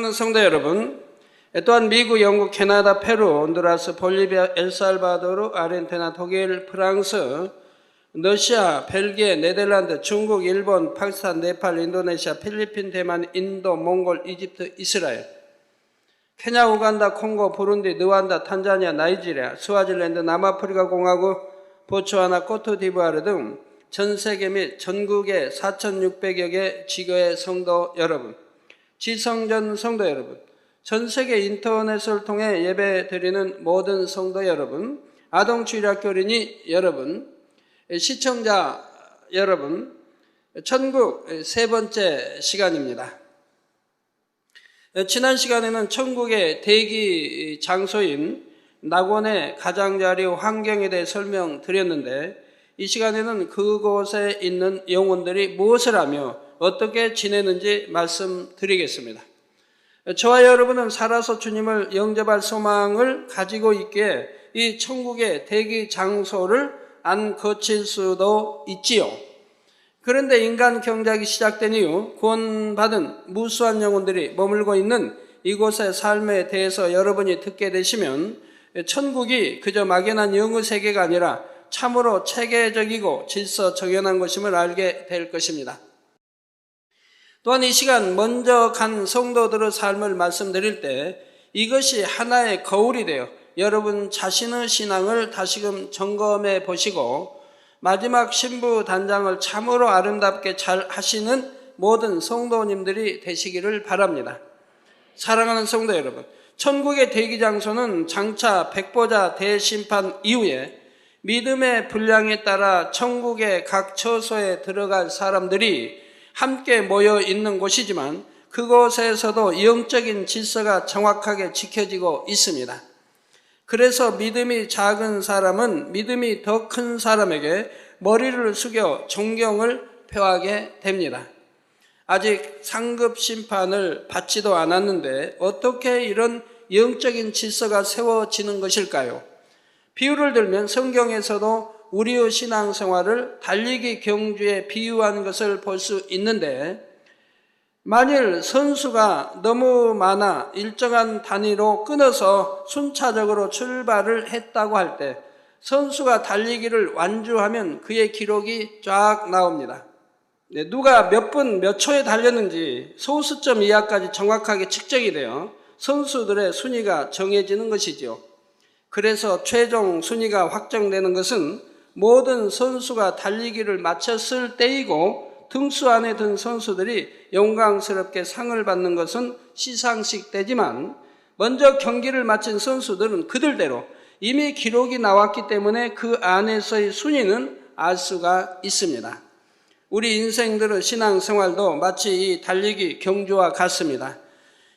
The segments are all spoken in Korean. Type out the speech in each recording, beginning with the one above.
사랑하는 성도 여러분, 또한 미국, 영국, 캐나다, 페루, 온두라스, 볼리비아, 엘살바도르, 아르헨티나, 독일, 프랑스, 러시아, 벨기에, 네덜란드, 중국, 일본, 파키스탄, 네팔, 인도네시아, 필리핀, 대만, 인도, 몽골, 이집트, 이스라엘, 케냐, 우간다, 콩고, 부룬디, 르완다, 탄자니아, 나이지리아, 스와질랜드, 남아프리카 공화국, 보츠와나, 코트디부아르 등 전 세계 및 전국의 4,600여 개 지교의 성도 여러분, 지성전 성도 여러분, 전 세계 인터넷을 통해 예배 드리는 모든 성도 여러분, 아동주일학교 어린이 여러분, 시청자 여러분, 천국 세 번째 시간입니다. 지난 시간에는 천국의 대기 장소인 낙원의 가장자리 환경에 대해 설명드렸는데, 이 시간에는 그곳에 있는 영혼들이 무엇을 하며 어떻게 지내는지 말씀드리겠습니다. 저와 여러분은 살아서 주님을 영접할 소망을 가지고 있기에 이 천국의 대기 장소를 안 거칠 수도 있지요. 그런데 인간 경작이 시작된 이후 구원받은 무수한 영혼들이 머물고 있는 이곳의 삶에 대해서 여러분이 듣게 되시면 천국이 그저 막연한 영의 세계가 아니라 참으로 체계적이고 질서 정연한 것임을 알게 될 것입니다. 또한 이 시간 먼저 간 성도들의 삶을 말씀드릴 때 이것이 하나의 거울이 되어 여러분 자신의 신앙을 다시금 점검해 보시고 마지막 신부 단장을 참으로 아름답게 잘 하시는 모든 성도님들이 되시기를 바랍니다. 사랑하는 성도 여러분, 천국의 대기 장소는 장차 백보자 대심판 이후에 믿음의 분량에 따라 천국의 각 처소에 들어갈 사람들이 함께 모여 있는 곳이지만 그곳에서도 영적인 질서가 정확하게 지켜지고 있습니다. 그래서 믿음이 작은 사람은 믿음이 더 큰 사람에게 머리를 숙여 존경을 표하게 됩니다. 아직 상급 심판을 받지도 않았는데 어떻게 이런 영적인 질서가 세워지는 것일까요? 비유를 들면 성경에서도 우리의 신앙생활을 달리기 경주에 비유한 것을 볼 수 있는데, 만일 선수가 너무 많아 일정한 단위로 끊어서 순차적으로 출발을 했다고 할 때 선수가 달리기를 완주하면 그의 기록이 쫙 나옵니다. 누가 몇 분 몇 초에 달렸는지 소수점 이하까지 정확하게 측정이 되어 선수들의 순위가 정해지는 것이죠. 그래서 최종 순위가 확정되는 것은 모든 선수가 달리기를 마쳤을 때이고 등수 안에 든 선수들이 영광스럽게 상을 받는 것은 시상식 때지만 먼저 경기를 마친 선수들은 그들대로 이미 기록이 나왔기 때문에 그 안에서의 순위는 알 수가 있습니다. 우리 인생들의 신앙생활도 마치 이 달리기 경주와 같습니다.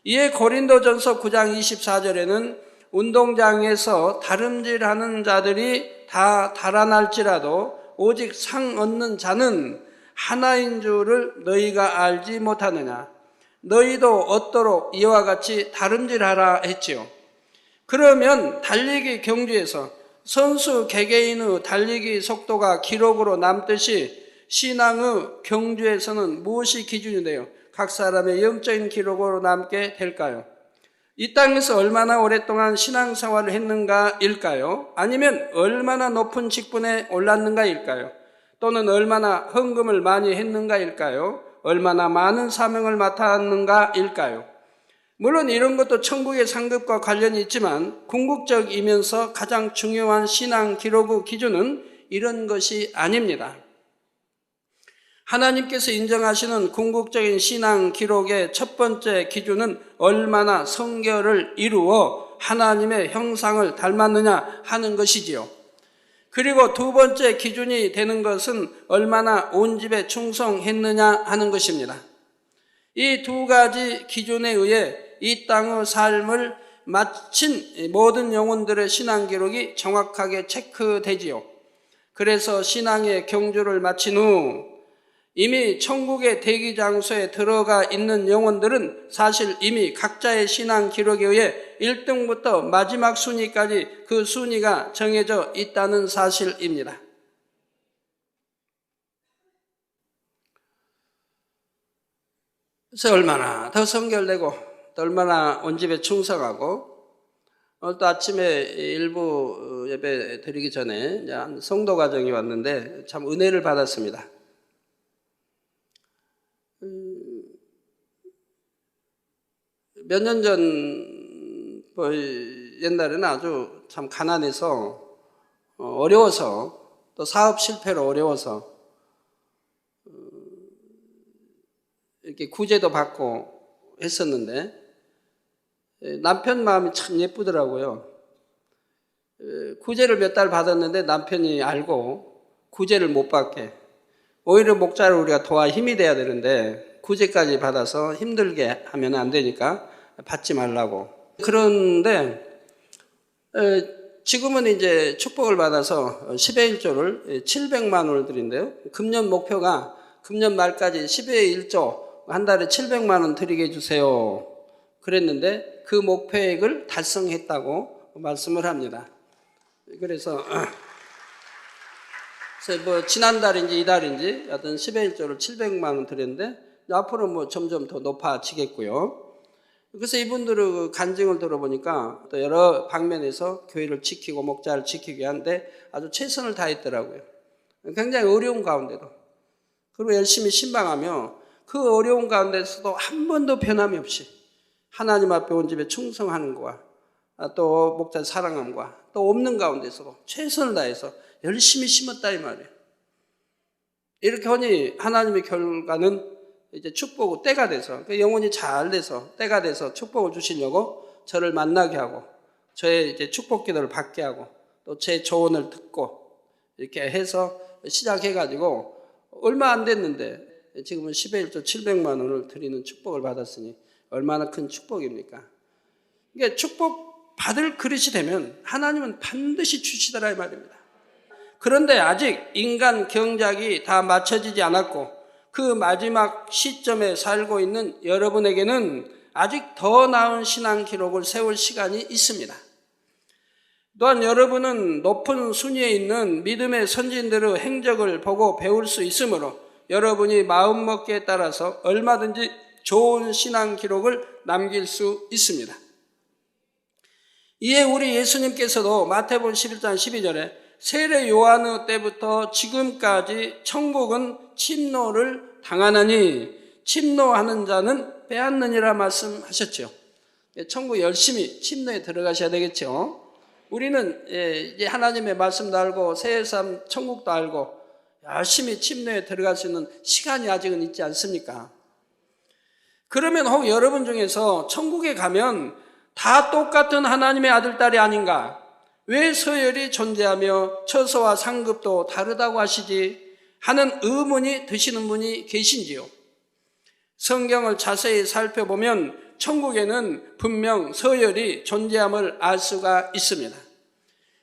이에 고린도전서 9장 24절에는 운동장에서 다름질하는 자들이 다 달아날지라도 오직 상 얻는 자는 하나인 줄을 너희가 알지 못하느냐. 너희도 얻도록 이와 같이 다름질하라 했지요. 그러면 달리기 경주에서 선수 개개인의 달리기 속도가 기록으로 남듯이 신앙의 경주에서는 무엇이 기준이 되어 각 사람의 영적인 기록으로 남게 될까요? 이 땅에서 얼마나 오랫동안 신앙생활을 했는가일까요? 아니면 얼마나 높은 직분에 올랐는가일까요? 또는 얼마나 헌금을 많이 했는가일까요? 얼마나 많은 사명을 맡았는가일까요? 물론 이런 것도 천국의 상급과 관련이 있지만 궁극적이면서 가장 중요한 신앙 기록의 기준은 이런 것이 아닙니다. 하나님께서 인정하시는 궁극적인 신앙 기록의 첫 번째 기준은 얼마나 성결을 이루어 하나님의 형상을 닮았느냐 하는 것이지요. 그리고 두 번째 기준이 되는 것은 얼마나 온 집에 충성했느냐 하는 것입니다. 이 두 가지 기준에 의해 이 땅의 삶을 마친 모든 영혼들의 신앙 기록이 정확하게 체크되지요. 그래서 신앙의 경주를 마친 후 이미 천국의 대기 장소에 들어가 있는 영혼들은 사실 이미 각자의 신앙 기록에 의해 1등부터 마지막 순위까지 그 순위가 정해져 있다는 사실입니다. 그래서 얼마나 더 성결되고 또 얼마나 온 집에 충성하고, 오늘 또 아침에 일부 예배 드리기 전에 한 성도 가정이 왔는데 참 은혜를 받았습니다. 몇 년 전, 옛날에는 아주 참 가난해서, 어려워서, 또 사업 실패로 어려워서, 이렇게 구제도 받고 했었는데, 남편 마음이 참 예쁘더라고요. 구제를 몇 달 받았는데 남편이 알고 구제를 못 받게, 오히려 목자를 우리가 도와 힘이 돼야 되는데 구제까지 받아서 힘들게 하면 안 되니까 받지 말라고. 그런데 지금은 이제 축복을 받아서 10의 1조를 700만 원을 드린대요. 금년 목표가 금년 말까지 10의 1조 한 달에 700만 원 드리게 해주세요. 그랬는데 그 목표액을 달성했다고 말씀을 합니다. 그래서 뭐 지난달인지 이달인지 하여튼 10의 1조를 700만 원 드렸는데 앞으로 뭐 점점 더 높아지겠고요. 그래서 이분들의 그 간증을 들어보니까 또 여러 방면에서 교회를 지키고 목자를 지키기 위한데 아주 최선을 다했더라고요. 굉장히 어려운 가운데도. 그리고 열심히 신방하며 그 어려운 가운데서도 한 번도 변함이 없이 하나님 앞에 온 집에 충성하는 것과 또 목자 사랑함과 또 없는 가운데서도 최선을 다해서 열심히 심었다 이 말이에요. 이렇게 하니 하나님의 결과는 이제 축복의 때가 돼서 영혼이 잘 돼서 때가 돼서 축복을 주시려고 저를 만나게 하고 저의 이제 축복 기도를 받게 하고 또 제 조언을 듣고 이렇게 해서 시작해가지고 얼마 안 됐는데 지금은 10의 1조 700만 원을 드리는 축복을 받았으니 얼마나 큰 축복입니까? 이게 축복 받을 그릇이 되면 하나님은 반드시 주시더라 이 말입니다. 그런데 아직 인간 경작이 다 맞춰지지 않았고 그 마지막 시점에 살고 있는 여러분에게는 아직 더 나은 신앙 기록을 세울 시간이 있습니다. 또한 여러분은 높은 순위에 있는 믿음의 선진들의 행적을 보고 배울 수 있으므로 여러분이 마음먹기에 따라서 얼마든지 좋은 신앙 기록을 남길 수 있습니다. 이에 우리 예수님께서도 마태복음 11장 12절에 세례 요한의 때부터 지금까지 천국은 침노를 당하나니 침노하는 자는 빼앗느니라 말씀하셨죠. 천국 열심히 침노에 들어가셔야 되겠죠. 우리는 이제 하나님의 말씀도 알고 새 삶 천국도 알고 열심히 침노에 들어갈 수 있는 시간이 아직은 있지 않습니까? 그러면 혹 여러분 중에서 천국에 가면 다 똑같은 하나님의 아들, 딸이 아닌가? 왜 서열이 존재하며 처소와 상급도 다르다고 하시지? 하는 의문이 드시는 분이 계신지요? 성경을 자세히 살펴보면 천국에는 분명 서열이 존재함을 알 수가 있습니다.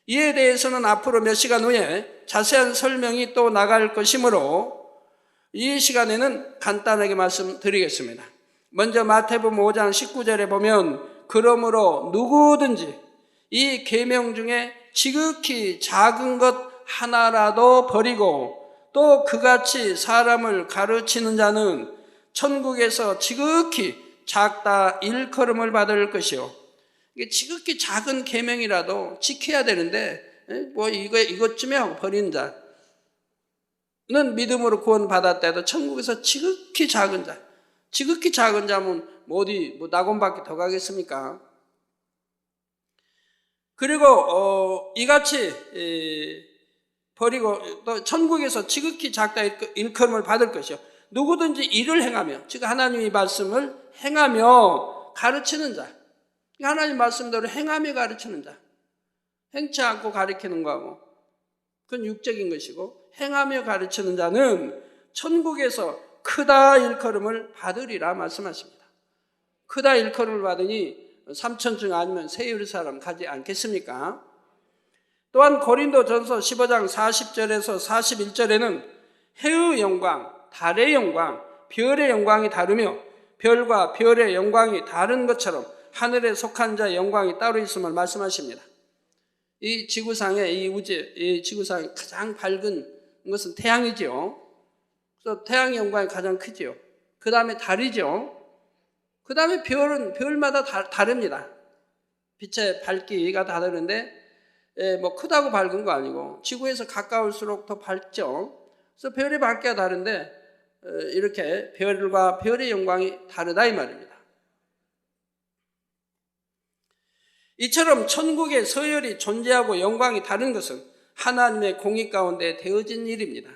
이에 대해서는 앞으로 몇 시간 후에 자세한 설명이 또 나갈 것이므로 이 시간에는 간단하게 말씀드리겠습니다. 먼저 마태복음 5장 19절에 보면 그러므로 누구든지 이 계명 중에 지극히 작은 것 하나라도 버리고 또 그같이 사람을 가르치는 자는 천국에서 지극히 작다 일컬음을 받을 것이요. 이게 지극히 작은 계명이라도 지켜야 되는데 뭐 이것쯤에 하고 버리는 자는 믿음으로 구원받았다 해도 천국에서 지극히 작은 자면 어디 낙원밖에 더 가겠습니까? 그리고 이같이 버리고 또 천국에서 지극히 작다 일컬음을 받을 것이요. 누구든지 일을 행하며 즉 하나님의 말씀을 행하며 가르치는 자, 하나님 말씀대로 행하며 가르치는 자, 행치 않고 가르치는 거하고 그건 육적인 것이고 행하며 가르치는 자는 천국에서 크다 일컬음을 받으리라 말씀하십니다. 크다 일컬음을 받으니 삼천중 아니면 세예루살렘 가지 않겠습니까? 또한 고린도전서 15장 40절에서 41절에는 해의 영광, 달의 영광, 별의 영광이 다르며 별과 별의 영광이 다른 것처럼 하늘에 속한 자의 영광이 따로 있음을 말씀하십니다. 이 지구상의 이 지구상의 가장 밝은 것은 태양이죠. 그래서 태양의 영광이 가장 크죠. 그 다음에 달이죠. 그 다음에 별은 별마다 다릅니다. 빛의 밝기가 다르는데 뭐 크다고 밝은 거 아니고 지구에서 가까울수록 더 밝죠. 그래서 별의 밝기가 다른데 이렇게 별과 별의 영광이 다르다 이 말입니다. 이처럼 천국의 서열이 존재하고 영광이 다른 것은 하나님의 공의 가운데 되어진 일입니다.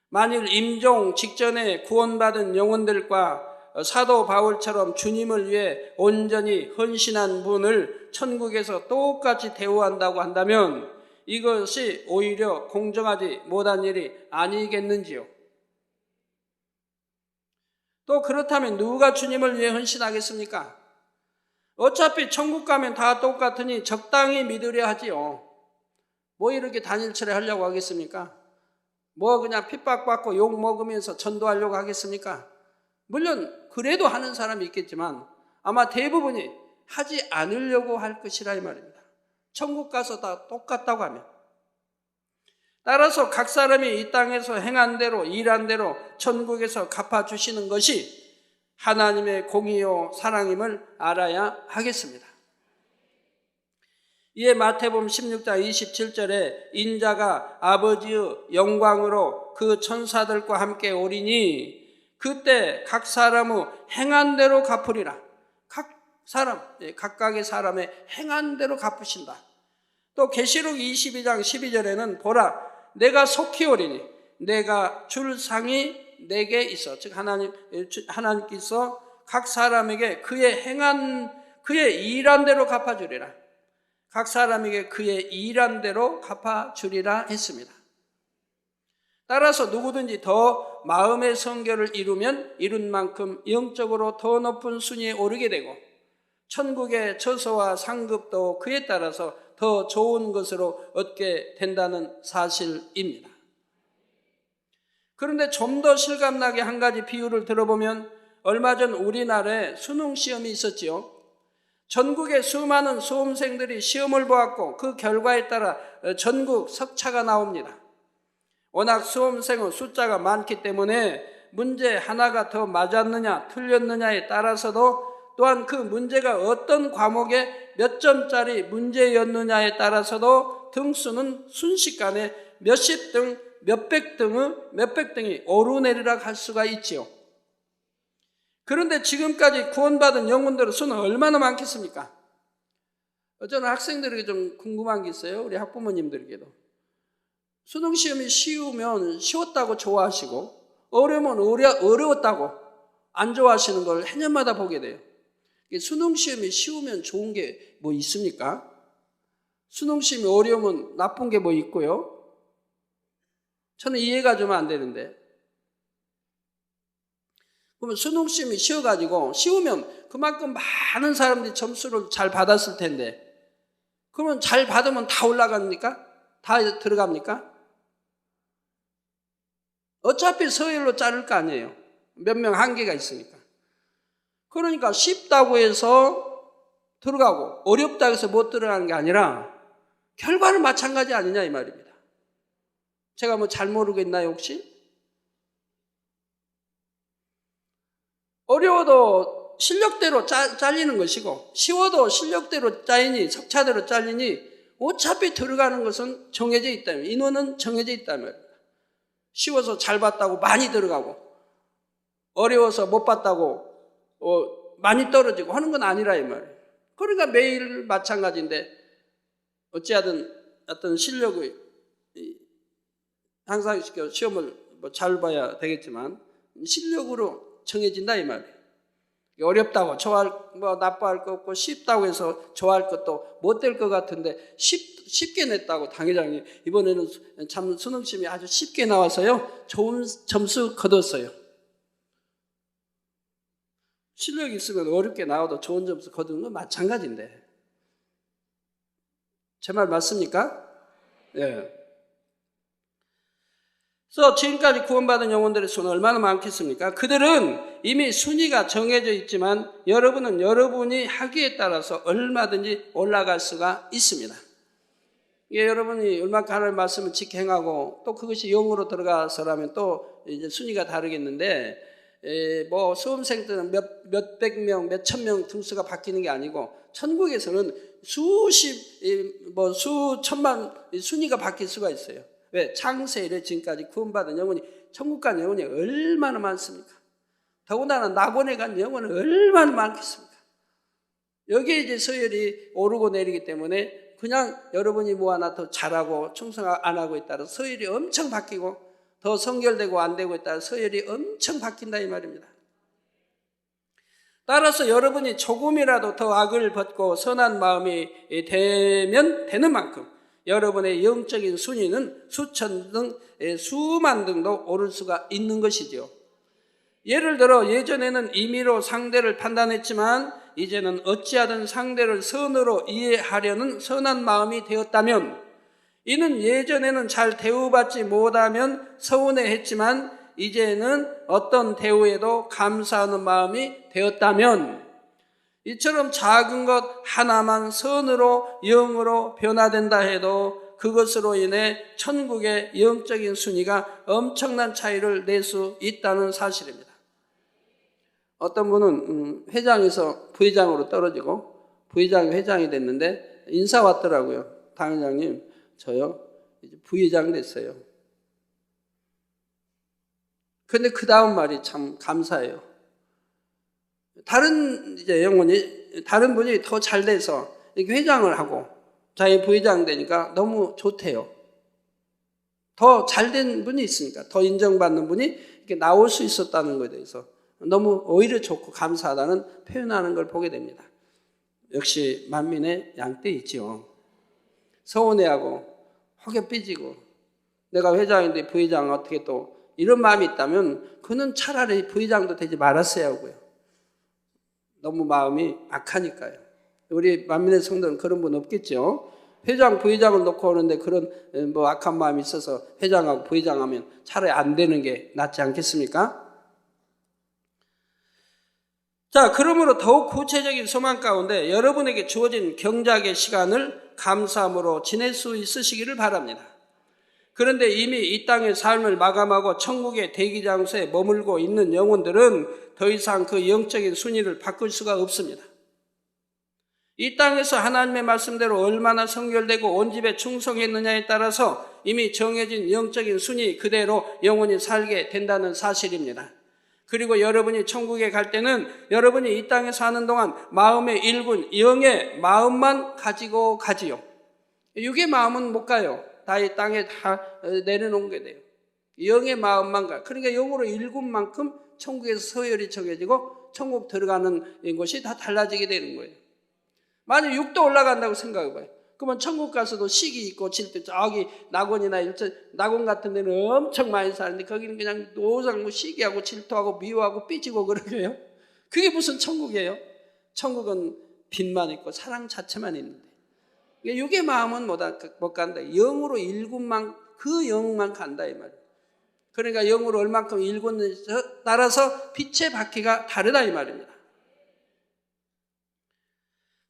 만일 임종 직전에 구원받은 영혼들과 사도 바울처럼 주님을 위해 온전히 헌신한 분을 천국에서 똑같이 대우한다고 한다면 이것이 오히려 공정하지 못한 일이 아니겠는지요. 또 그렇다면 누가 주님을 위해 헌신하겠습니까? 어차피 천국 가면 다 똑같으니 적당히 믿으려 하지요. 뭐 이렇게 단일처리 하려고 하겠습니까? 뭐 그냥 핍박받고 욕 먹으면서 전도하려고 하겠습니까? 물론 그래도 하는 사람이 있겠지만 아마 대부분이 하지 않으려고 할 것이라 이 말입니다. 천국 가서 다 똑같다고 하면. 따라서 각 사람이 이 땅에서 행한 대로 일한 대로 천국에서 갚아주시는 것이 하나님의 공의요 사랑임을 알아야 하겠습니다. 이에 마태복음 16장 27절에 인자가 아버지의 영광으로 그 천사들과 함께 오리니 그때 각 사람의 행한 대로 갚으리라. 각각의 사람의 행한 대로 갚으신다. 또 계시록 22장 12절에는 보라 내가 속히 오리니 내가 줄 상이 내게 있어. 즉 하나님께서 각 사람에게 그의 일한 대로 갚아주리라. 각 사람에게 그의 일한 대로 갚아주리라 했습니다. 따라서 누구든지 더 마음의 성결을 이루면 이룬 만큼 영적으로 더 높은 순위에 오르게 되고 천국의 처소와 상급도 그에 따라서 더 좋은 것으로 얻게 된다는 사실입니다. 그런데 좀 더 실감나게 한 가지 비유를 들어보면 얼마 전 우리나라에 수능시험이 있었지요. 전국의 수많은 수험생들이 시험을 보았고 그 결과에 따라 전국 석차가 나옵니다. 워낙 수험생의 숫자가 많기 때문에 문제 하나가 더 맞았느냐 틀렸느냐에 따라서도 또한 그 문제가 어떤 과목에 몇 점짜리 문제였느냐에 따라서도 등수는 순식간에 몇십 등, 몇백 등이 오르내리락 할 수가 있지요. 그런데 지금까지 구원받은 영혼들의 수는 얼마나 많겠습니까? 저는 학생들에게 좀 궁금한 게 있어요. 우리 학부모님들에게도. 수능시험이 쉬우면 쉬웠다고 좋아하시고 어려우면 어려웠다고 안 좋아하시는 걸 해년마다 보게 돼요. 수능시험이 쉬우면 좋은 게 뭐 있습니까? 수능시험이 어려우면 나쁜 게 뭐 있고요? 저는 이해가 좀 안 되는데. 그러면 수능시험이 쉬우면 그만큼 많은 사람들이 점수를 잘 받았을 텐데 그러면 잘 받으면 다 올라갑니까? 다 들어갑니까? 어차피 서열로 자를 거 아니에요. 몇 명 한계가 있으니까. 그러니까 쉽다고 해서 들어가고 어렵다고 해서 못 들어가는 게 아니라 결과는 마찬가지 아니냐 이 말입니다. 제가 뭐 잘 모르겠나요 혹시? 어려워도 실력대로 잘리는 것이고 쉬워도 실력대로 짜이니 석차대로 잘리니 어차피 들어가는 것은 정해져 있다면 인원은 정해져 있다면 쉬워서 잘 봤다고 많이 들어가고 어려워서 못 봤다고 많이 떨어지고 하는 건 아니라 이 말이에요. 그러니까 매일 마찬가지인데 어찌하든 어떤 실력의 항상 시험을 잘 봐야 되겠지만 실력으로 정해진다 이 말이에요. 어렵다고 나빠할 거 없고 쉽다고 해서 좋아할 것도 못 될 것 같은데 쉽게 냈다고 당회장이 이번에는 참 수능시험이 아주 쉽게 나와서요 좋은 점수 거뒀어요. 실력이 있으면 어렵게 나와도 좋은 점수 거두는 건 마찬가지인데 제 말 맞습니까? 예. 그래서 지금까지 구원받은 영혼들의 수는 얼마나 많겠습니까? 그들은 이미 순위가 정해져 있지만 여러분은 여러분이 하기에 따라서 얼마든지 올라갈 수가 있습니다. 이게 여러분이 얼마큼 하나님의 말씀을 지켜 행하고 또 그것이 영으로 들어가서라면 또 이제 순위가 다르겠는데 뭐 수험생 때는 몇백 명, 몇천 명 등수가 바뀌는 게 아니고 천국에서는 수천만 순위가 바뀔 수가 있어요. 왜? 창세 이래 지금까지 구원받은 영혼이 천국 간 영혼이 얼마나 많습니까? 더군다나 낙원에 간 영혼은 얼마나 많겠습니까? 여기에 이제 서열이 오르고 내리기 때문에 그냥 여러분이 뭐 하나 더 잘하고 충성 안 하고에 따라 서열이 엄청 바뀌고 더 성결되고 안 되고에 따라 서열이 엄청 바뀐다 이 말입니다. 따라서 여러분이 조금이라도 더 악을 벗고 선한 마음이 되면 되는 만큼 여러분의 영적인 순위는 수천 등 수만 등도 오를 수가 있는 것이죠. 예를 들어 예전에는 임의로 상대를 판단했지만 이제는 어찌하든 상대를 선으로 이해하려는 선한 마음이 되었다면, 이는 예전에는 잘 대우받지 못하면 서운해했지만 이제는 어떤 대우에도 감사하는 마음이 되었다면, 이처럼 작은 것 하나만 선으로 영으로 변화된다 해도 그것으로 인해 천국의 영적인 순위가 엄청난 차이를 낼 수 있다는 사실입니다. 어떤 분은 회장에서 부회장으로 떨어지고 부회장이 회장이 됐는데 인사 왔더라고요. 당회장님, 저요 이제 부회장 됐어요. 근데 그 다음 말이 참 감사해요. 다른 분이 더 잘 돼서 이렇게 회장을 하고 자기 부회장 되니까 너무 좋대요. 더 잘 된 분이 있으니까, 더 인정받는 분이 이렇게 나올 수 있었다는 것에 대해서 너무 오히려 좋고 감사하다는 표현하는 걸 보게 됩니다. 역시 만민의 양떼 있지요. 서운해하고 혹여 삐지고 내가 회장인데 부회장 어떻게 또 이런 마음이 있다면 그는 차라리 부회장도 되지 말았어야 하고요. 너무 마음이 악하니까요. 우리 만민의 성도는 그런 분 없겠죠. 회장, 부회장을 놓고 오는데 그런 뭐 악한 마음이 있어서 회장하고 부회장하면 차라리 안 되는 게 낫지 않겠습니까? 자, 그러므로 더욱 구체적인 소망 가운데 여러분에게 주어진 경작의 시간을 감사함으로 지낼 수 있으시기를 바랍니다. 그런데 이미 이 땅의 삶을 마감하고 천국의 대기 장소에 머물고 있는 영혼들은 더 이상 그 영적인 순위를 바꿀 수가 없습니다. 이 땅에서 하나님의 말씀대로 얼마나 성결되고 온 집에 충성했느냐에 따라서 이미 정해진 영적인 순위 그대로 영혼이 살게 된다는 사실입니다. 그리고 여러분이 천국에 갈 때는 여러분이 이 땅에 사는 동안 마음의 일군, 영의 마음만 가지고 가지요. 육의 마음은 못 가요. 다 이 땅에 다 내려놓은 게 돼요. 영의 마음만 가. 그러니까 영으로 일군 만큼 천국에서 서열이 정해지고 천국 들어가는 것이 다 달라지게 되는 거예요. 만약 육도 올라간다고 생각해봐요. 그러면 천국 가서도 시기 있고 질투, 저기 낙원이나 낙원 같은 데는 엄청 많이 사는데 거기는 그냥 노상 뭐 시기하고 질투하고 미워하고 삐지고 그러게요. 그게 무슨 천국이에요? 천국은 빛만 있고 사랑 자체만 있는데 육의 마음은 못 간다. 영으로 일군만, 그 영만 간다 이 말이에요. 그러니까 영으로 얼만큼 일군에 따라서 빛의 바퀴가 다르다 이 말입니다.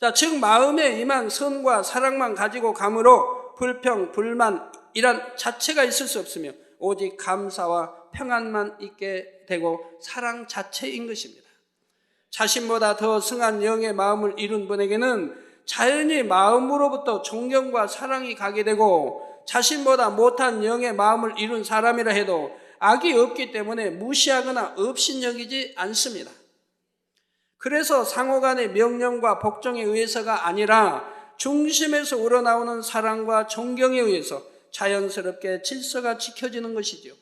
자, 즉 마음에 임한 선과 사랑만 가지고 감으로 불평, 불만 이란 자체가 있을 수 없으며 오직 감사와 평안만 있게 되고 사랑 자체인 것입니다. 자신보다 더 승한 영의 마음을 이룬 분에게는 자연히 마음으로부터 존경과 사랑이 가게 되고 자신보다 못한 영의 마음을 이룬 사람이라 해도 악이 없기 때문에 무시하거나 업신여기지 않습니다. 그래서 상호간의 명령과 복종에 의해서가 아니라 중심에서 우러나오는 사랑과 존경에 의해서 자연스럽게 질서가 지켜지는 것이죠.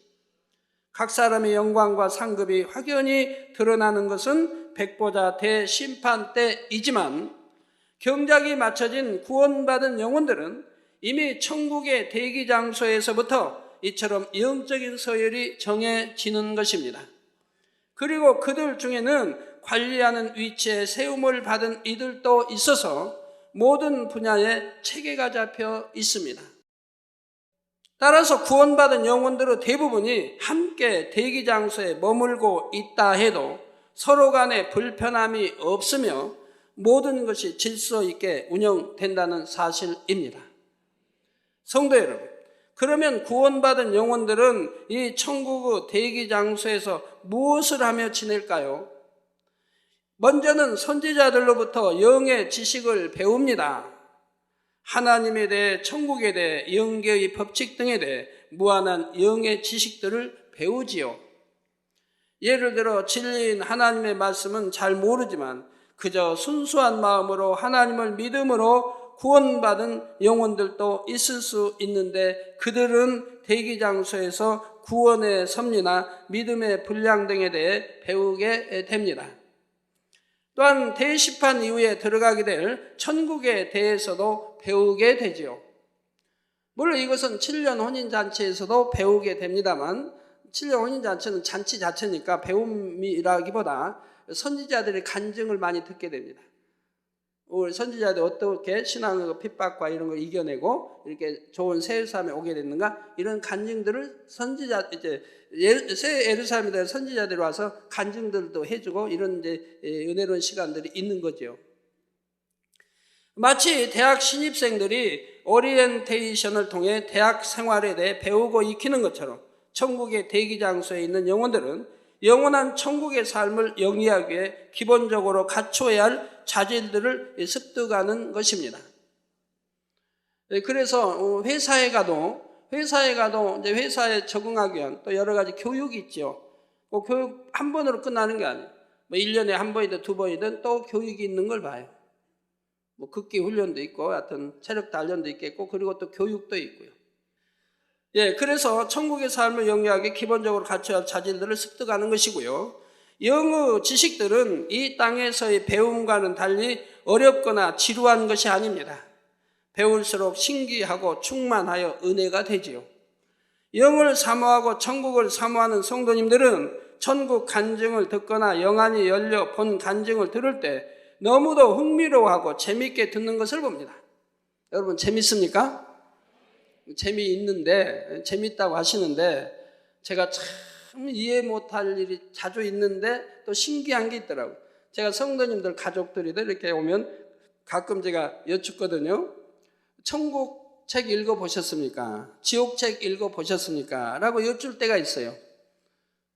각 사람의 영광과 상급이 확연히 드러나는 것은 백보자 대심판 때이지만 경작이 맞춰진 구원받은 영혼들은 이미 천국의 대기 장소에서부터 이처럼 영적인 서열이 정해지는 것입니다. 그리고 그들 중에는 관리하는 위치에 세움을 받은 이들도 있어서 모든 분야에 체계가 잡혀 있습니다. 따라서 구원받은 영혼들의 대부분이 함께 대기 장소에 머물고 있다 해도 서로 간에 불편함이 없으며 모든 것이 질서 있게 운영된다는 사실입니다. 성도 여러분, 그러면 구원받은 영혼들은 이 천국의 대기 장소에서 무엇을 하며 지낼까요? 먼저는 선지자들로부터 영의 지식을 배웁니다. 하나님에 대해, 천국에 대해, 영계의 법칙 등에 대해 무한한 영의 지식들을 배우지요. 예를 들어 진리인 하나님의 말씀은 잘 모르지만 그저 순수한 마음으로 하나님을 믿음으로 구원받은 영혼들도 있을 수 있는데, 그들은 대기장소에서 구원의 섭리나 믿음의 분량 등에 대해 배우게 됩니다. 또한 대심판 이후에 들어가게 될 천국에 대해서도 배우게 되지요. 물론 이것은 7년 혼인잔치에서도 배우게 됩니다만, 7년 혼인잔치는 잔치 자체니까 배움이라기보다 선지자들의 간증을 많이 듣게 됩니다. 우리 선지자들이 어떻게 신앙의 핍박과 이런 걸 이겨내고 이렇게 좋은 새 예루살렘에 오게 됐는가, 이런 간증들을 선지자, 새 예루살렘에 대한 선지자들이 와서 간증들도 해주고 이런 이제 은혜로운 시간들이 있는 거죠. 마치 대학 신입생들이 오리엔테이션을 통해 대학 생활에 대해 배우고 익히는 것처럼 천국의 대기 장소에 있는 영혼들은 영원한 천국의 삶을 영위하기 위해 기본적으로 갖춰야 할 자질들을 습득하는 것입니다. 그래서 회사에 가도 이제 회사에 적응하기 위한 또 여러 가지 교육이 있죠. 교육 한 번으로 끝나는 게 아니에요. 1년에 한 번이든 두 번이든 또 교육이 있는 걸 봐요. 극기 훈련도 있고, 하여튼 체력 단련도 있겠고, 그리고 또 교육도 있고요. 그래서 천국의 삶을 영위하기 기본적으로 갖춰야 할 자질들을 습득하는 것이고요. 영의 지식들은 이 땅에서의 배움과는 달리 어렵거나 지루한 것이 아닙니다. 배울수록 신기하고 충만하여 은혜가 되지요. 영을 사모하고 천국을 사모하는 성도님들은 천국 간증을 듣거나 영안이 열려 본 간증을 들을 때 너무도 흥미로워하고 재미있게 듣는 것을 봅니다. 여러분 재밌습니까? 재미있는데, 재밌다고 하시는데 제가 참 이해 못할 일이 자주 있는데 또 신기한 게 있더라고요. 제가 성도님들 가족들이들 이렇게 오면 가끔 제가 여쭙거든요. 천국 책 읽어보셨습니까? 지옥 책 읽어보셨습니까? 라고 여쭐 때가 있어요.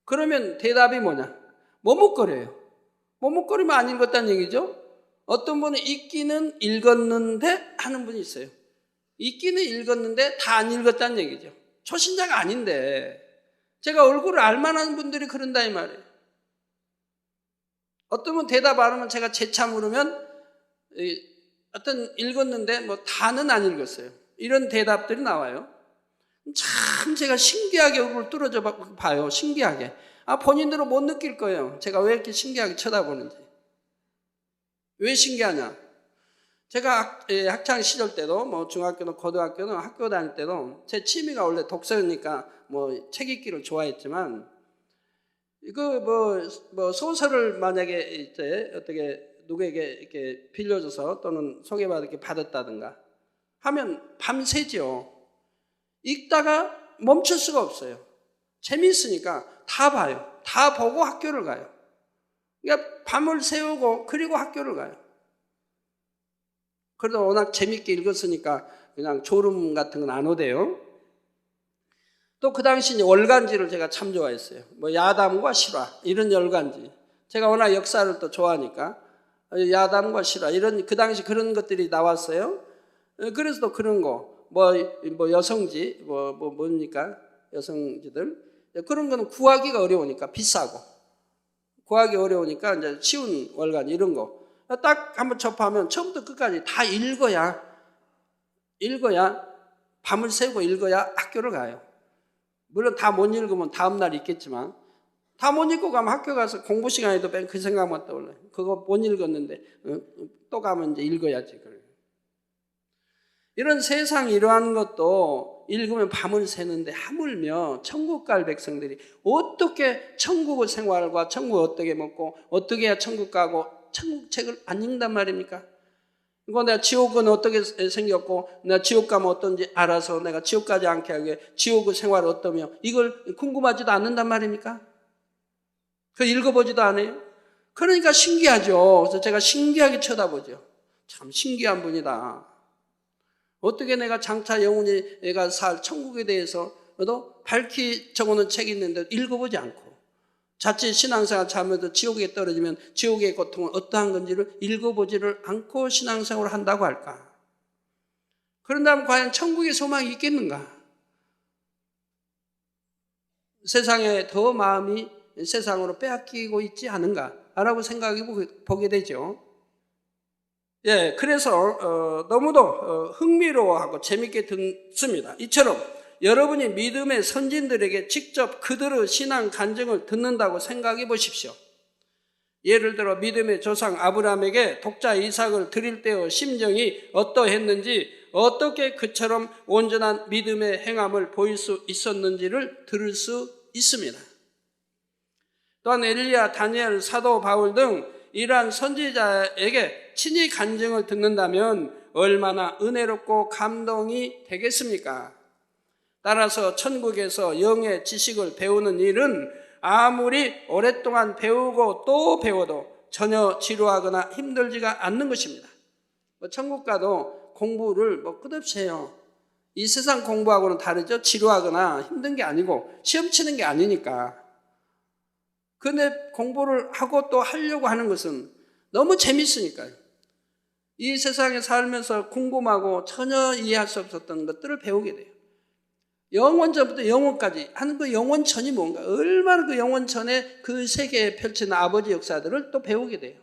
그러면 대답이 뭐냐? 머뭇거려요. 머뭇거리면 안 읽었다는 얘기죠. 어떤 분은 읽기는 읽었는데 하는 분이 있어요. 읽기는 읽었는데 다 안 읽었다는 얘기죠. 초신자가 아닌데 제가 얼굴을 알만한 분들이 그런다 이 말이에요. 어떤 분 대답 안 하면 제가 재차 물으면 어떤 읽었는데 다는 안 읽었어요. 이런 대답들이 나와요. 참 제가 신기하게 얼굴을 뚫어져 봐요. 신기하게. 본인들은 못 느낄 거예요. 제가 왜 이렇게 신기하게 쳐다보는지. 왜 신기하냐? 제가 학창 시절 때도 중학교나 고등학교는 학교 다닐 때도 제 취미가 원래 독서니까 책 읽기를 좋아했지만, 소설을 만약에 이제 어떻게 누구에게 이렇게 빌려줘서 또는 소개받게 받았다든가 하면 밤새죠. 읽다가 멈출 수가 없어요. 재미있으니까 다 봐요. 다 보고 학교를 가요. 그러니까 밤을 새우고 그리고 학교를 가요. 그래도 워낙 재밌게 읽었으니까 그냥 졸음 같은 건 안 오대요. 또 그 당시 이제 월간지를 제가 참 좋아했어요. 야담과 실화 이런 월간지. 제가 워낙 역사를 또 좋아하니까 야담과 실화 이런 그 당시 그런 것들이 나왔어요. 그래서 또 그런 거 여성지 뭡니까 여성지들 그런 거는 구하기가 어려우니까 비싸고 구하기 어려우니까 이제 쉬운 월간 이런 거. 딱 한번 접하면 처음부터 끝까지 다 읽어야 밤을 새고 읽어야 학교를 가요. 물론 다 못 읽으면 다음날 있겠지만 다 못 읽고 가면 학교 가서 공부 시간에도 그 생각만 떠올라요. 그거 못 읽었는데 또 가면 이제 읽어야지. 이런 세상 이러한 것도 읽으면 밤을 새는데 하물며 천국 갈 백성들이 어떻게 천국의 생활과 천국 어떻게 먹고 어떻게 해야 천국 가고 천국 책을 안 읽는단 말입니까? 이거 내가 지옥은 어떻게 생겼고 내가 지옥 가면 어떤지 알아서 내가 지옥 가지 않게 하기 위해 지옥의 생활은 어떠며 이걸 궁금하지도 않는단 말입니까? 그걸 읽어보지도 않아요? 그러니까 신기하죠. 그래서 제가 신기하게 쳐다보죠. 참 신기한 분이다. 어떻게 내가 장차 영원히 내가 살 천국에 대해서도 밝히 적어놓은 책이 있는데 읽어보지 않고 자칫 신앙생활 잘못해서 지옥에 떨어지면 지옥의 고통은 어떠한 건지를 읽어보지를 않고 신앙생활을 한다고 할까? 그런다면 과연 천국의 소망이 있겠는가? 세상에 더 마음이 세상으로 빼앗기고 있지 않은가? 라고 생각해 보게 되죠. 예, 그래서 너무도 흥미로워하고 재밌게 듣습니다. 이처럼 여러분이 믿음의 선진들에게 직접 그들의 신앙 간증을 듣는다고 생각해 보십시오. 예를 들어 믿음의 조상 아브라함에게 독자 이삭을 드릴 때의 심정이 어떠했는지, 어떻게 그처럼 온전한 믿음의 행함을 보일 수 있었는지를 들을 수 있습니다. 또한 엘리야, 다니엘, 사도 바울 등 이러한 선지자에게 친히 간증을 듣는다면 얼마나 은혜롭고 감동이 되겠습니까? 따라서 천국에서 영의 지식을 배우는 일은 아무리 오랫동안 배우고 또 배워도 전혀 지루하거나 힘들지가 않는 것입니다. 천국 가도 공부를 끝없이 해요. 이 세상 공부하고는 다르죠. 지루하거나 힘든 게 아니고 시험 치는 게 아니니까. 근데 공부를 하고 또 하려고 하는 것은 너무 재밌으니까요. 이 세상에 살면서 궁금하고 전혀 이해할 수 없었던 것들을 배우게 돼요. 영원전부터 영원까지 하는 그 영원전이 뭔가, 얼마나 그 영원전에 그 세계에 펼치는 아버지 역사들을 또 배우게 돼요.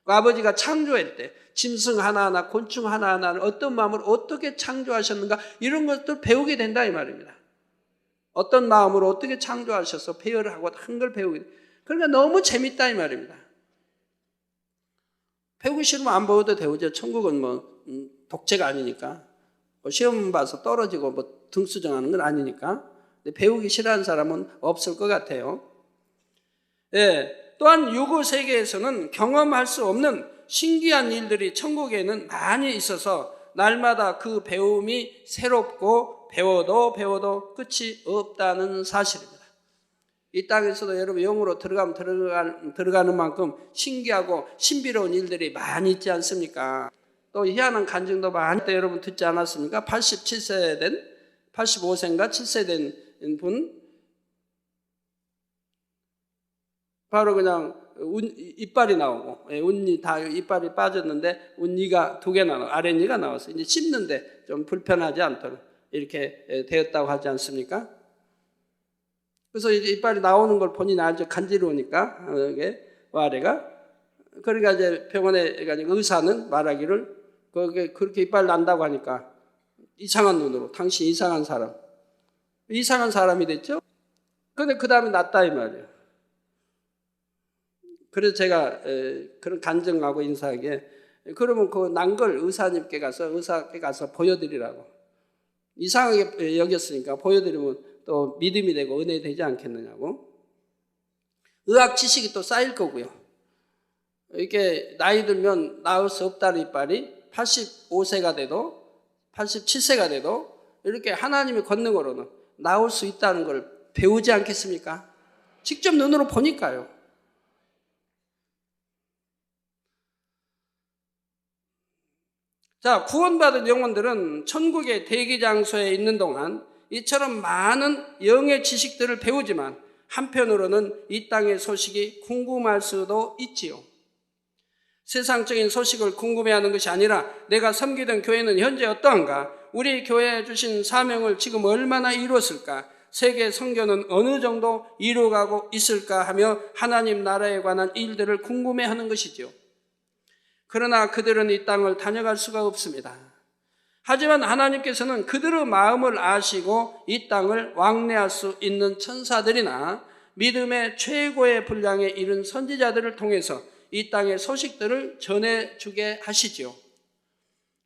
그 아버지가 창조할 때 짐승 하나하나, 곤충 하나하나를 어떤 마음으로 어떻게 창조하셨는가, 이런 것들 배우게 된다 이 말입니다. 어떤 마음으로 어떻게 창조하셔서 배열을 하고 한 걸 배우게 돼요. 그러니까 너무 재밌다 이 말입니다. 배우기 싫으면 안 배워도 되죠. 천국은 독재가 아니니까. 시험 봐서 떨어지고 등수정하는 건 아니니까. 근데 배우기 싫어하는 사람은 없을 것 같아요. 예, 또한 유구 세계에서는 경험할 수 없는 신기한 일들이 천국에는 많이 있어서 날마다 그 배움이 새롭고 배워도 끝이 없다는 사실입니다. 이 땅에서도 여러분 영으로 들어가는 만큼 신기하고 신비로운 일들이 많이 있지 않습니까? 또 희한한 간증도 많이 여러분 듣지 않았습니까? 87세 된, 85세인가 7세 된 분, 바로 그냥 이빨이 나오고, 운니 다 이빨이 빠졌는데 운니가 2개 나와, 아랫니가 나와서 이제 씹는데 좀 불편하지 않도록 이렇게 되었다고 하지 않습니까? 그래서 이제 이빨이 나오는 걸 본인이 알죠. 간지러우니까, 이게 아래가. 그러니까 이제 병원에 가니까 의사는 말하기를 그렇게 이빨 난다고 하니까 이상한 눈으로 당신 이상한 사람이 됐죠. 근데 그 다음에 낫다 이 말이에요. 그래서 제가 그런 간증하고 인사하게, 그러면 그 난 걸 의사께 가서 보여드리라고. 이상하게 여겼으니까 보여드리면 또 믿음이 되고 은혜 되지 않겠느냐고. 의학 지식이 또 쌓일 거고요. 이렇게 나이 들면 나을 수 없다는 이빨이 85세가 돼도 87세가 돼도 이렇게 하나님의 권능으로는 나올 수 있다는 걸 배우지 않겠습니까? 직접 눈으로 보니까요. 자, 구원받은 영혼들은 천국의 대기 장소에 있는 동안 이처럼 많은 영의 지식들을 배우지만 한편으로는 이 땅의 소식이 궁금할 수도 있지요. 세상적인 소식을 궁금해하는 것이 아니라 내가 섬기던 교회는 현재 어떠한가? 우리 교회에 주신 사명을 지금 얼마나 이루었을까? 세계 선교는 어느 정도 이루어가고 있을까 하며 하나님 나라에 관한 일들을 궁금해하는 것이죠. 그러나 그들은 이 땅을 다녀갈 수가 없습니다. 하지만 하나님께서는 그들의 마음을 아시고 이 땅을 왕래할 수 있는 천사들이나 믿음의 최고의 분량에 이른 선지자들을 통해서 이 땅의 소식들을 전해주게 하시죠.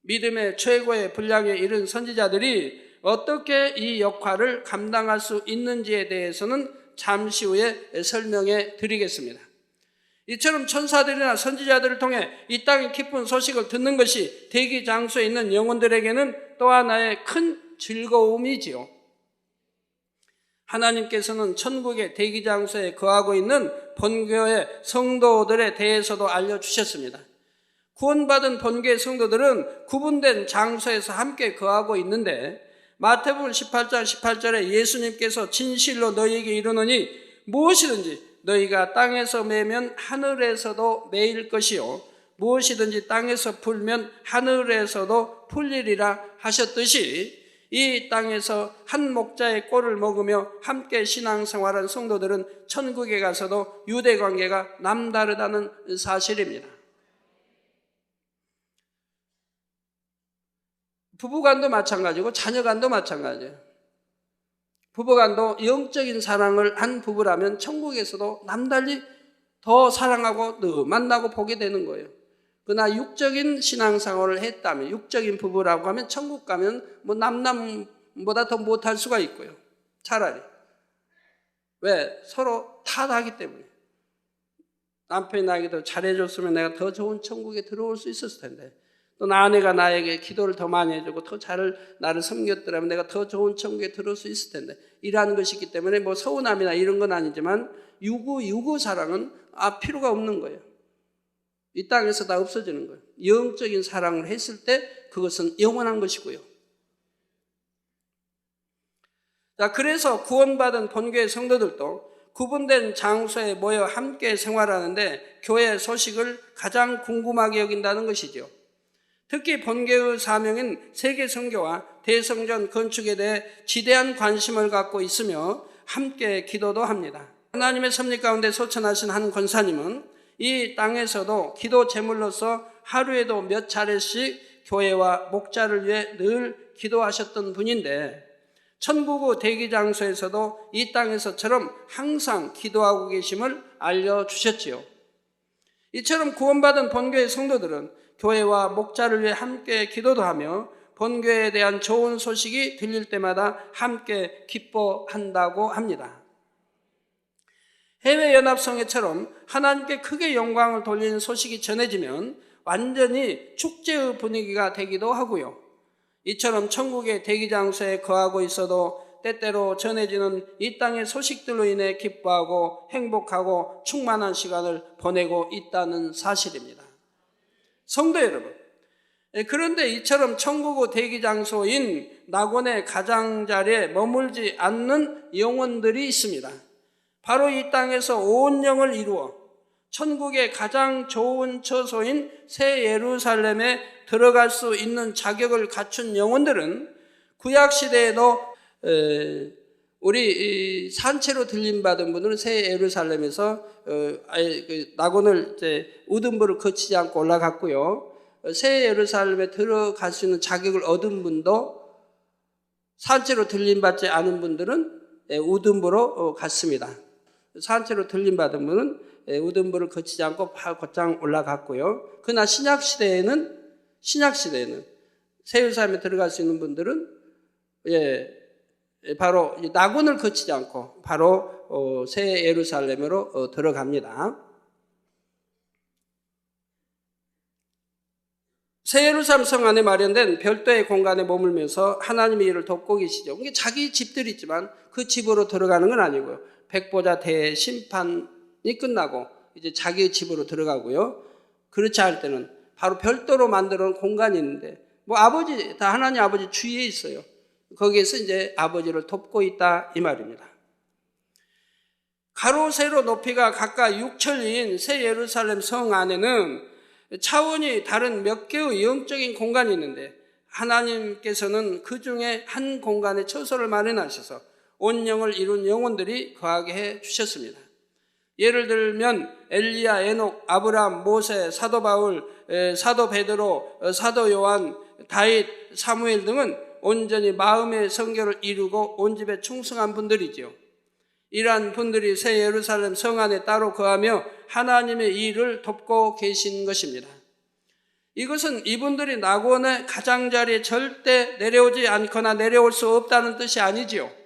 믿음의 최고의 분량에 이른 선지자들이 어떻게 이 역할을 감당할 수 있는지에 대해서는 잠시 후에 설명해 드리겠습니다. 이처럼 천사들이나 선지자들을 통해 이 땅의 기쁜 소식을 듣는 것이 대기 장소에 있는 영혼들에게는 또 하나의 큰 즐거움이지요. 하나님께서는 천국의 대기 장소에 거하고 있는 본교의 성도들에 대해서도 알려주셨습니다. 구원받은 본교회 성도들은 구분된 장소에서 함께 거하고 있는데 마태복음 18장 18절에 예수님께서 진실로 너희에게 이르노니 무엇이든지 너희가 땅에서 매면 하늘에서도 매일 것이요 무엇이든지 땅에서 풀면 하늘에서도 풀리리라 하셨듯이 이 땅에서 한 목자의 꼴을 먹으며 함께 신앙생활한 성도들은 천국에 가서도 유대관계가 남다르다는 사실입니다. 부부간도 마찬가지고 자녀간도 마찬가지예요. 부부간도 영적인 사랑을 한 부부라면 천국에서도 남달리 더 사랑하고 더 만나고 보게 되는 거예요. 그러나 육적인 신앙생활을 했다면, 육적인 부부라고 하면 천국 가면 뭐 남남보다 더 못할 수가 있고요. 차라리. 왜? 서로 탓하기 때문에. 남편이 나에게 더 잘해줬으면 내가 더 좋은 천국에 들어올 수 있었을 텐데, 또 나 아내가 나에게 기도를 더 많이 해주고 더 나를 섬겼더라면 내가 더 좋은 천국에 들어올 수 있을 텐데, 이러한 것이 있기 때문에 뭐 서운함이나 이런 건 아니지만 유구 사랑은 필요가 없는 거예요. 이 땅에서 다 없어지는 거예요. 영적인 사랑을 했을 때 그것은 영원한 것이고요. 자, 그래서 구원받은 본교회 성도들도 구분된 장소에 모여 함께 생활하는데 교회 소식을 가장 궁금하게 여긴다는 것이죠. 특히 본교의 사명인 세계 선교와 대성전 건축에 대해 지대한 관심을 갖고 있으며 함께 기도도 합니다. 하나님의 섭리 가운데 소천하신 한 권사님은 이 땅에서도 기도 제물로서 하루에도 몇 차례씩 교회와 목자를 위해 늘 기도하셨던 분인데 천국의 대기 장소에서도 이 땅에서처럼 항상 기도하고 계심을 알려주셨지요. 이처럼 구원받은 본교회 성도들은 교회와 목자를 위해 함께 기도도 하며 본교회에 대한 좋은 소식이 들릴 때마다 함께 기뻐한다고 합니다. 해외연합성회처럼 하나님께 크게 영광을 돌리는 소식이 전해지면 완전히 축제의 분위기가 되기도 하고요. 이처럼 천국의 대기장소에 거하고 있어도 때때로 전해지는 이 땅의 소식들로 인해 기뻐하고 행복하고 충만한 시간을 보내고 있다는 사실입니다. 성도 여러분, 그런데 이처럼 천국의 대기장소인 낙원의 가장자리에 머물지 않는 영혼들이 있습니다. 바로 이 땅에서 온 영을 이루어 천국의 가장 좋은 처소인 새 예루살렘에 들어갈 수 있는 자격을 갖춘 영혼들은 구약시대에도 우리 산채로 들림받은 분들은 새 예루살렘에서 낙원을 우등부를 거치지 않고 올라갔고요. 새 예루살렘에 들어갈 수 있는 자격을 얻은 분도 산채로 들림받지 않은 분들은 우등부로 갔습니다. 산채로 들림받은 분은 우등부를 거치지 않고 곧장 올라갔고요. 그러나 신약시대에는 새 예루살렘에 들어갈 수 있는 분들은 바로 낙원을 거치지 않고 바로 새 예루살렘으로 들어갑니다. 새 예루살렘 성 안에 마련된 별도의 공간에 머물면서 하나님의 일을 돕고 계시죠. 이게 자기 집들이 있지만 그 집으로 들어가는 건 아니고요. 백보자 대심판이 끝나고 이제 자기 집으로 들어가고요. 그렇지 않을 때는 바로 별도로 만들어 놓은 공간이 있는데 다 하나님 아버지 주위에 있어요. 거기에서 이제 아버지를 돕고 있다 이 말입니다. 가로 세로 높이가 각각 6천리인 새 예루살렘 성 안에는 차원이 다른 몇 개의 영적인 공간이 있는데 하나님께서는 그 중에 한 공간에 처소를 마련하셔서 온 영을 이룬 영혼들이 거하게 해 주셨습니다. 예를 들면 엘리야, 에녹, 아브라함, 모세, 사도 바울, 사도 베드로, 사도 요한, 다윗, 사무엘 등은 온전히 마음의 성결을 이루고 온 집에 충성한 분들이지요. 이러한 분들이 새 예루살렘 성 안에 따로 거하며 하나님의 일을 돕고 계신 것입니다. 이것은 이분들이 낙원의 가장자리에 절대 내려오지 않거나 내려올 수 없다는 뜻이 아니지요.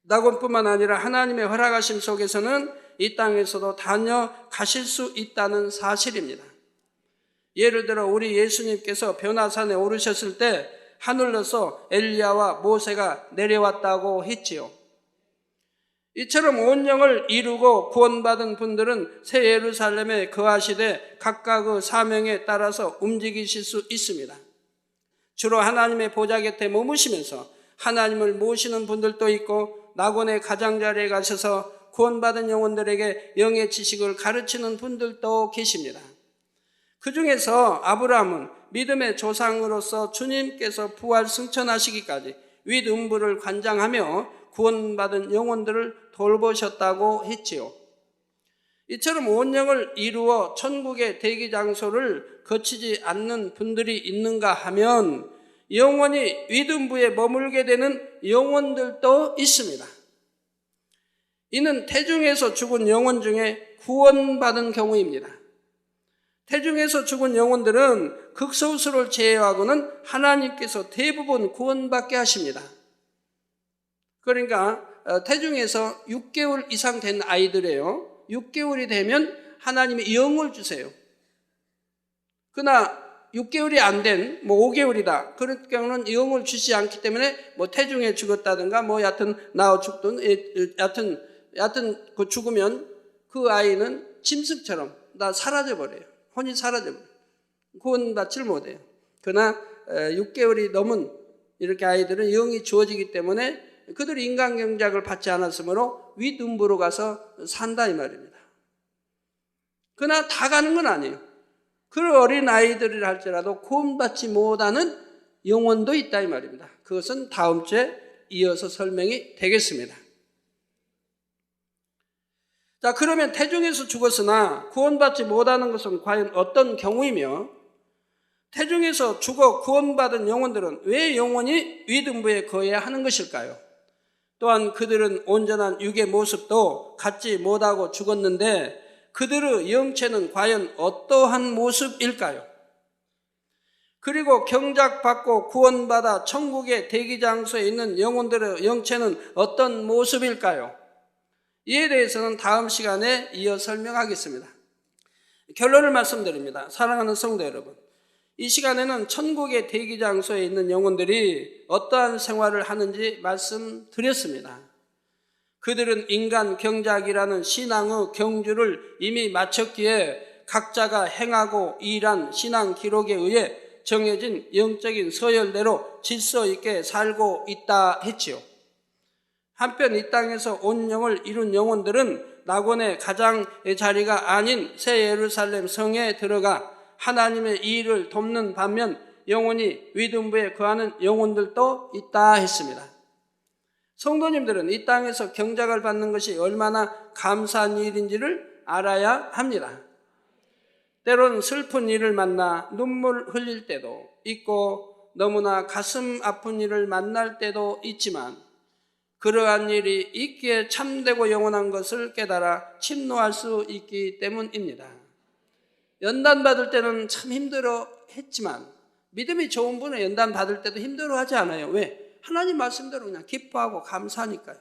낙원뿐만 아니라 하나님의 허락하심 속에서는 이 땅에서도 다녀가실 수 있다는 사실입니다. 예를 들어 우리 예수님께서 변화산에 오르셨을 때 하늘로서 엘리야와 모세가 내려왔다고 했지요. 이처럼 온 영을 이루고 구원받은 분들은 새 예루살렘에 거하시되 각각의 사명에 따라서 움직이실 수 있습니다. 주로 하나님의 보좌 곁에 머무시면서 하나님을 모시는 분들도 있고, 낙원의 가장자리에 가셔서 구원받은 영혼들에게 영의 지식을 가르치는 분들도 계십니다. 그 중에서 아브라함은 믿음의 조상으로서 주님께서 부활 승천하시기까지 윗음부를 관장하며 구원받은 영혼들을 돌보셨다고 했지요. 이처럼 온 영을 이루어 천국의 대기 장소를 거치지 않는 분들이 있는가 하면 영원히 윗음부에 머물게 되는 영혼들도 있습니다. 이는 태중에서 죽은 영혼 중에 구원받은 경우입니다. 태중에서 죽은 영혼들은 극소수를 제외하고는 하나님께서 대부분 구원받게 하십니다. 그러니까 태중에서 6개월 이상 된 아이들이에요. 6개월이 되면 하나님이 영을 주세요. 그러나 6개월이 안 된, 5개월이다. 그럴 경우는 영을 주시지 않기 때문에 태중에 죽었다든가 여하튼 나와 죽든, 여하튼 그 죽으면 그 아이는 짐승처럼 다 사라져버려요. 혼이 사라져버려요. 구원받지를 못해요. 그러나 6개월이 넘은 이렇게 아이들은 영이 주어지기 때문에 그들이 인간 경작을 받지 않았으므로 윗음부로 가서 산다 이 말입니다. 그러나 다 가는 건 아니에요. 그 어린 아이들이라 할지라도 구원받지 못하는 영혼도 있다 이 말입니다. 그것은 다음 주에 이어서 설명이 되겠습니다. 자, 그러면 태중에서 죽었으나 구원받지 못하는 것은 과연 어떤 경우이며, 태중에서 죽어 구원받은 영혼들은 왜 영원히 윗음부에 거해야 하는 것일까요? 또한 그들은 온전한 육의 모습도 갖지 못하고 죽었는데 그들의 영체는 과연 어떠한 모습일까요? 그리고 경작받고 구원받아 천국의 대기장소에 있는 영혼들의 영체는 어떤 모습일까요? 이에 대해서는 다음 시간에 이어 설명하겠습니다. 결론을 말씀드립니다. 사랑하는 성도 여러분, 이 시간에는 천국의 대기장소에 있는 영혼들이 어떠한 생활을 하는지 말씀드렸습니다. 그들은 인간 경작이라는 신앙의 경주를 이미 마쳤기에 각자가 행하고 일한 신앙 기록에 의해 정해진 영적인 서열대로 질서 있게 살고 있다 했지요. 한편 이 땅에서 온 영을 이룬 영혼들은 낙원의 가장의 자리가 아닌 새 예루살렘 성에 들어가 하나님의 일을 돕는 반면 영원히 윗음부에 거하는 영혼들도 있다 했습니다. 성도님들은 이 땅에서 경작을 받는 것이 얼마나 감사한 일인지를 알아야 합니다. 때로는 슬픈 일을 만나 눈물 흘릴 때도 있고 너무나 가슴 아픈 일을 만날 때도 있지만 그러한 일이 있기에 참되고 영원한 것을 깨달아 침노할 수 있기 때문입니다. 연단 받을 때는 참 힘들어 했지만 믿음이 좋은 분은 연단 받을 때도 힘들어 하지 않아요. 왜? 하나님 말씀대로 그냥 기뻐하고 감사하니까요.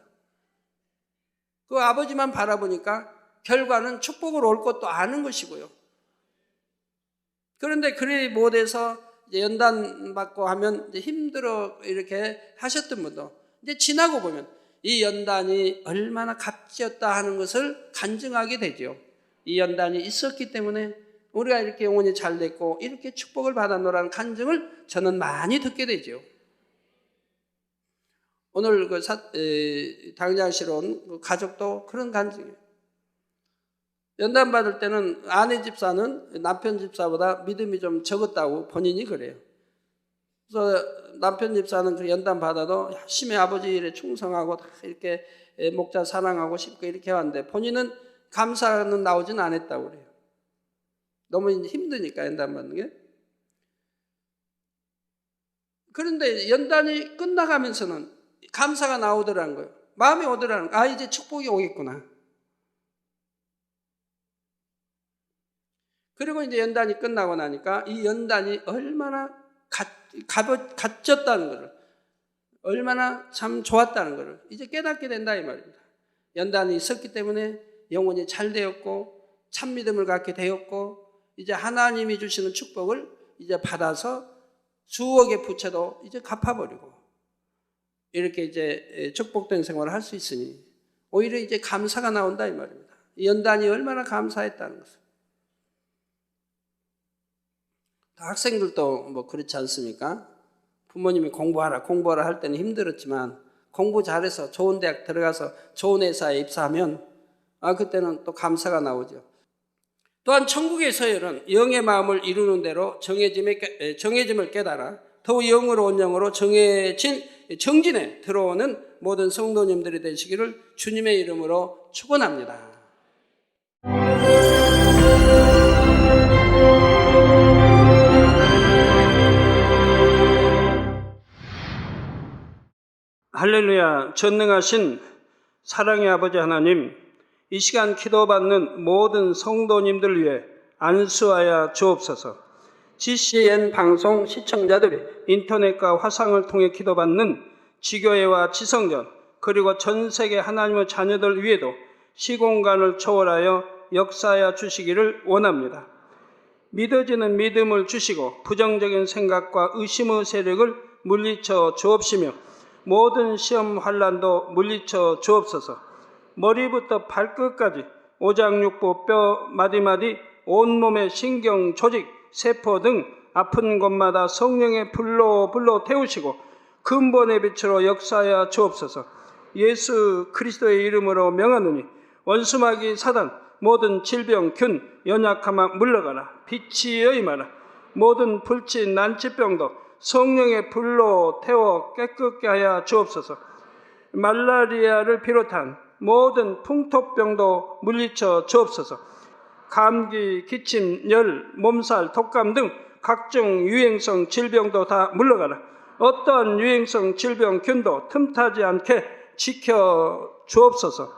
그 아버지만 바라보니까 결과는 축복으로 올 것도 아는 것이고요. 그런데 그리 못해서 이제 연단 받고 하면 이제 힘들어 이렇게 하셨던 분도 이제 지나고 보면 이 연단이 얼마나 값지었다 하는 것을 간증하게 되죠. 이 연단이 있었기 때문에 우리가 이렇게 영혼이 잘 됐고 이렇게 축복을 받았노라는 간증을 저는 많이 듣게 되죠. 오늘 당장실 온 가족도 그런 간증이에요. 연단 받을 때는 아내 집사는 남편 집사보다 믿음이 좀 적었다고 본인이 그래요. 그래서 남편 집사는 그 연단 받아도 열심히 아버지 일에 충성하고 다 이렇게 목자 사랑하고 싶고 이렇게 왔는데 본인은 감사는 나오진 않았다고 그래요. 너무 힘드니까 연단 받는 게. 그런데 연단이 끝나가면서는 감사가 나오더라는 거예요. 마음이 오더라는 거예요. 아, 이제 축복이 오겠구나. 그리고 이제 연단이 끝나고 나니까 이 연단이 얼마나 값졌다는 것을, 얼마나 참 좋았다는 것을 이제 깨닫게 된다 이 말입니다. 연단이 있었기 때문에 영혼이 잘 되었고 참 믿음을 갖게 되었고 이제 하나님이 주시는 축복을 이제 받아서 수억의 부채도 이제 갚아버리고 이렇게 이제 축복된 생활을 할 수 있으니 오히려 이제 감사가 나온다 이 말입니다. 연단이 얼마나 감사했다는 것을. 학생들도 뭐 그렇지 않습니까? 부모님이 공부하라 할 때는 힘들었지만 공부 잘해서 좋은 대학 들어가서 좋은 회사에 입사하면 그때는 또 감사가 나오죠. 또한 천국의 서열은 영의 마음을 이루는 대로 정해짐을 깨달아 더욱 영으로 온 영으로 정진에 들어오는 모든 성도님들이 되시기를 주님의 이름으로 축원합니다. 할렐루야. 전능하신 사랑의 아버지 하나님, 이 시간 기도받는 모든 성도님들 위해 안수하여 주옵소서. GCN 방송 시청자들이 인터넷과 화상을 통해 기도받는 지교회와 지성전 그리고 전 세계 하나님의 자녀들 위에도 시공간을 초월하여 역사하여 주시기를 원합니다. 믿어지는 믿음을 주시고 부정적인 생각과 의심의 세력을 물리쳐 주옵시며 모든 시험 환난도 물리쳐 주옵소서. 머리부터 발끝까지 오장육부 뼈 마디마디 온몸의 신경 조직 세포 등 아픈 곳마다 성령의 불로 태우시고 근본의 빛으로 역사하여 주옵소서. 예수 그리스도의 이름으로 명하노니 원수마귀 사단 모든 질병 균 연약함아 물러가라. 빛이여 임하라. 모든 불치 난치병도 성령의 불로 태워 깨끗게 하여 주옵소서. 말라리아를 비롯한 모든 풍토병도 물리쳐 주옵소서. 감기, 기침, 열, 몸살, 독감 등 각종 유행성 질병도 다 물러가라. 어떠한 유행성 질병균도 틈타지 않게 지켜 주옵소서.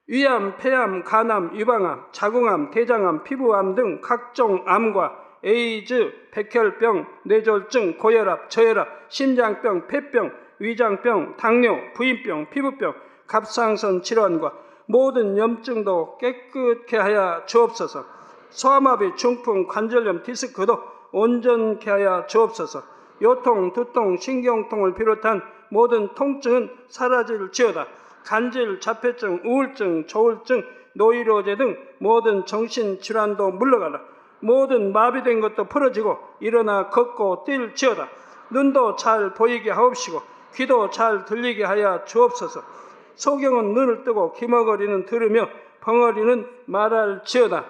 위암, 폐암, 간암, 유방암, 자궁암, 대장암, 피부암 등 각종 암과 에이즈, 백혈병, 뇌졸중, 고혈압, 저혈압, 심장병, 폐병, 위장병, 당뇨, 부인병, 피부병, 갑상선 질환과 모든 염증도 깨끗게 하여 주옵소서. 소아마비, 중풍, 관절염, 디스크도 온전케 하여 주옵소서. 요통, 두통, 신경통을 비롯한 모든 통증은 사라질지어다. 간질, 자폐증, 우울증, 조울증, 노이로제 등 모든 정신질환도 물러가라. 모든 마비된 것도 풀어지고 일어나 걷고 뛸지어다. 눈도 잘 보이게 하옵시고 귀도 잘 들리게 하여 주옵소서. 소경은 눈을 뜨고 기머거리는 들으며 벙어리는 말할지어다.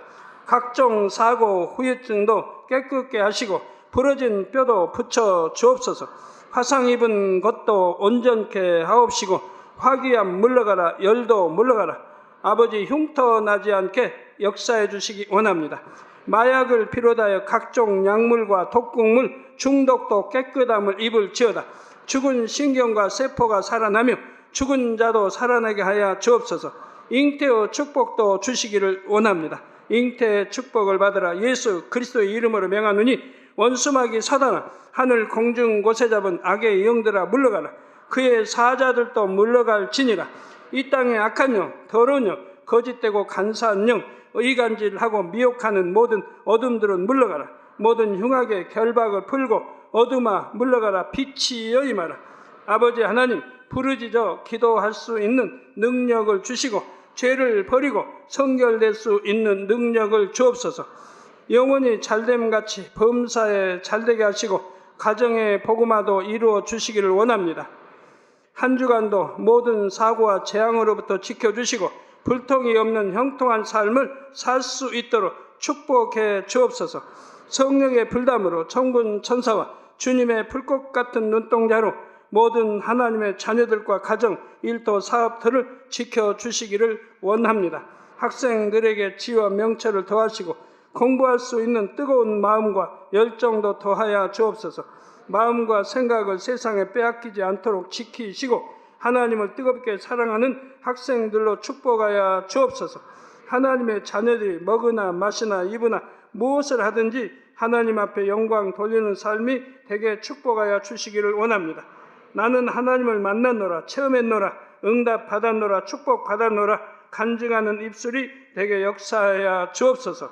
각종 사고 후유증도 깨끗게 하시고 부러진 뼈도 붙여 주옵소서. 화상 입은 것도 온전케 하옵시고 화기암 물러가라. 열도 물러가라. 아버지 흉터 나지 않게 역사해 주시기 원합니다. 마약을 비롯하여 각종 약물과 독극물 중독도 깨끗함을 입을지어다. 죽은 신경과 세포가 살아나며 죽은 자도 살아나게 하여 주옵소서. 잉태의 축복도 주시기를 원합니다. 잉태의 축복을 받으라. 예수 그리스도의 이름으로 명하노니 원수마귀 사단아 하늘 공중 곳에 잡은 악의 영들아 물러가라. 그의 사자들도 물러갈지니라. 이 땅의 악한 영, 더러운 영, 거짓되고 간사한 영, 의간질하고 미혹하는 모든 어둠들은 물러가라. 모든 흉악의 결박을 풀고 어둠아 물러가라. 빛이여 임하라. 아버지 하나님, 부르짖어 기도할 수 있는 능력을 주시고 죄를 버리고 성결될 수 있는 능력을 주옵소서. 영원히 잘됨같이 범사에 잘되게 하시고 가정의 복음화도 이루어 주시기를 원합니다. 한 주간도 모든 사고와 재앙으로부터 지켜주시고 불통이 없는 형통한 삶을 살 수 있도록 축복해 주옵소서. 성령의 불담으로 천군 천사와 주님의 불꽃 같은 눈동자로 모든 하나님의 자녀들과 가정, 일도, 사업들을 지켜주시기를 원합니다. 학생들에게 지혜와 명철을 더하시고 공부할 수 있는 뜨거운 마음과 열정도 더하여 주옵소서. 마음과 생각을 세상에 빼앗기지 않도록 지키시고 하나님을 뜨겁게 사랑하는 학생들로 축복하여 주옵소서. 하나님의 자녀들이 먹으나 마시나 입으나 무엇을 하든지 하나님 앞에 영광 돌리는 삶이 되게 축복하여 주시기를 원합니다. 나는 하나님을 만났노라, 체험했노라, 응답 받았노라, 축복 받았노라 간증하는 입술이 되게 역사하여 주옵소서.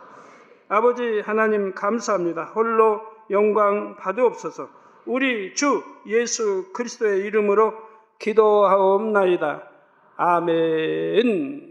아버지 하나님 감사합니다. 홀로 영광 받으옵소서. 우리 주 예수 그리스도의 이름으로 기도하옵나이다. 아멘.